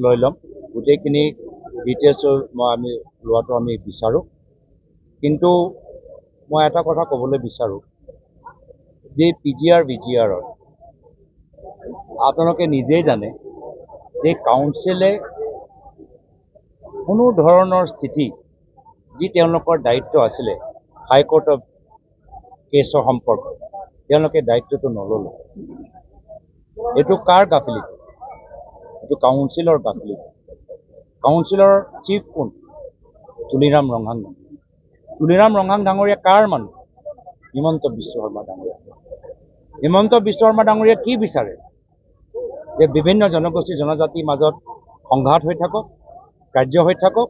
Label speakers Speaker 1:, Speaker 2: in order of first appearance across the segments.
Speaker 1: লৈ ল'ম গোটেইখিনি ডিটেইলছ আমি লোৱাটো আমি বিচাৰোঁ। কিন্তু মই এটা কথা ক'বলৈ বিচাৰোঁ যে PGR VGRৰ আপোনালোকে নিজেই জানে যে কাউন্সিলে কোনো ধৰণৰ স্থিতি যি তেওঁলোকৰ দায়িত্ব আছিলে হাইকোৰ্টৰ কেছৰ সম্পৰ্কত তেওঁলোকে দায়িত্বটো নল'লে। এইটো কাৰ গাফিলতি? এইটো কাউন্সিলৰ গাফিলতি। কাউন্সিলৰ চিফ কোন? তুলিৰাম ৰংহাং। তুলিৰাম ৰংহাং ডাঙৰীয়া কাৰ মানুহ? হিমন্ত বিশ্ব শৰ্মা ডাঙৰীয়া। হিমন্ত বিশ্ব শৰ্মা ডাঙৰীয়া কি বিচাৰে? যে বিভিন্ন জনগোষ্ঠী জনজাতিৰ মাজত সংঘাত হৈ থাকক, কাৰ্য হৈ থাকক,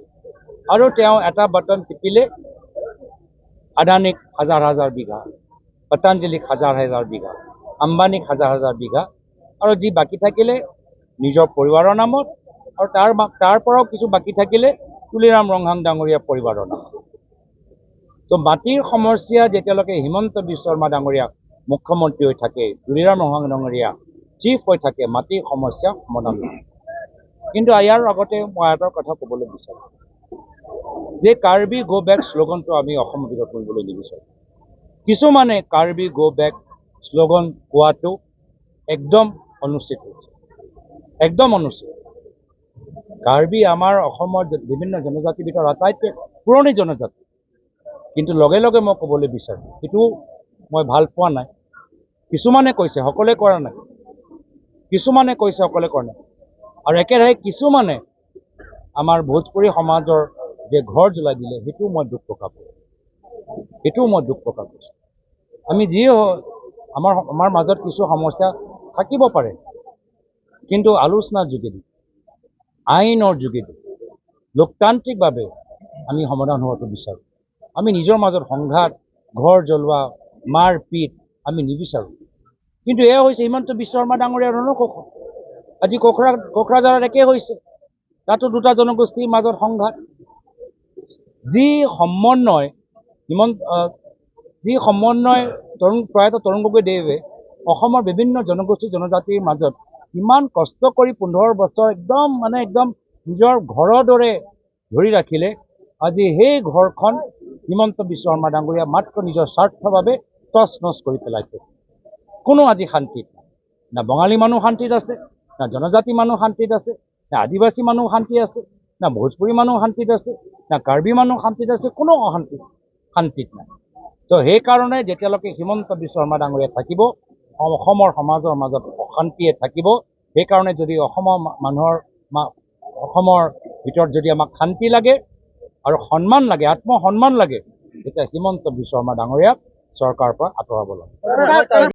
Speaker 1: আৰু তেওঁ এটা বাটন টিপিলে আদানীক হাজাৰ হাজাৰ বিঘা, পতঞ্জলীক হাজাৰ হাজাৰ বিঘা, আম্বানীক হাজাৰ হাজাৰ বিঘা, আৰু যি বাকী থাকিলে নিজৰ পৰিবাৰৰ নামত, আৰু তাৰ পৰাও কিছু বাকী থাকিলে তুলিৰাম ৰংহাং ডাঙৰীয়া পৰিবাৰৰ নামত। তো মাটিৰ সমস্যা যেতিয়ালৈকে হিমন্ত বিশ্ব শৰ্মা ডাঙৰীয়া মুখ্যমন্ত্ৰী হৈ থাকে, তুলিৰাম ৰংহাং ডাঙৰীয়া চিফ হৈ থাকে, মাটিৰ সমস্যা সমাধান নহয়। কিন্তু ইয়াৰ আগতে মই এটা কথা ক'বলৈ বিচাৰোঁ যে কাৰ্বি গো বেক শ্লোগানটো আমি অসম বিৰোধ কৰিবলৈ নিবিচাৰোঁ। কিছুমানে কাৰ্বি গো বেক শ্লোগান কোৱাটো একদম অনুচিত হৈছে, একদম অনুচিত। কাৰ্বি আমাৰ অসমৰ বিভিন্ন জনজাতিৰ ভিতৰত আটাইতকৈ পুৰণি জনজাতি। কিন্তু লগে লগে মই ক'বলৈ বিচাৰোঁ সেইটো মই ভাল পোৱা নাই। কিছুমানে কৈছে, সকলোৱে কৰা নাই। কিছুমানে কৈছে, সকলোৱে কৰা নাই। আৰু একেৰাহে কিছুমানে আমাৰ ভোজপুৰী সমাজৰ যে ঘৰ জ্বলাই দিলে সেইটোও মই দুখ প্ৰকাশ কৰোঁ। সেইটোও মই দুখ প্ৰকাশ কৰিছোঁ। আমি যিয়ে হয় আমাৰ মাজত কিছু সমস্যা থাকিব পাৰে, কিন্তু আলোচনাৰ যোগেদি, আইনৰ যোগেদি, লোকতান্ত্ৰিকভাৱে আমি সমাধান হোৱাটো বিচাৰোঁ। আমি নিজৰ মাজত সংঘাত, ঘৰ জ্বলোৱা, মাৰ পিট আমি নিবিচাৰোঁ। কিন্তু এয়া হৈছে হিমন্ত বিশ্ব শৰ্মা ডাঙৰীয়াৰ ৰণকৌশল। আজি কোকৰাঝাৰত একে হৈছে, তাতো দুটা জনগোষ্ঠীৰ মাজত সংঘাত। যি সমন্বয় প্ৰয়াত তৰুণ গগৈদেৱে অসমৰ বিভিন্ন জনগোষ্ঠী জনজাতিৰ মাজত ইমান কষ্ট কৰি 15 বছৰ একদম নিজৰ ঘৰৰ দৰে ধৰি ৰাখিলে, আজি সেই ঘৰখন হিমন্ত বিশ্ব শৰ্মা ডাঙৰীয়া মাত্ৰ নিজৰ স্বাৰ্থৰ বাবে তছ নছ কৰি পেলাই থৈছে। কোনো আজি শান্তিত নাই। না বঙালী মানুহ শান্তিত আছে, না জনজাতি মানুহ শান্তিত আছে, না আদিবাসী মানুহ শান্তি আছে, না ভোজপুৰী মানুহ শান্তিত আছে, না কাৰ্বি মানুহ শান্তিত আছে, কোনো শান্তিত নাই। তো সেইকাৰণে যেতিয়ালৈকে হিমন্ত বিশ্ব শৰ্মা ডাঙৰীয়া থাকিব, অসমৰ সমাজৰ মাজত অশান্তিয়ে থাকিব। সেইকাৰণে যদি অসমৰ ভিতৰত যদি আমাক শান্তি লাগে আৰু সন্মান লাগে, আত্মসন্মান লাগে, তেতিয়া হিমন্ত বিশ্ব শৰ্মা ডাঙৰীয়াক চৰকাৰৰ পৰা আঁতৰাব লাগে।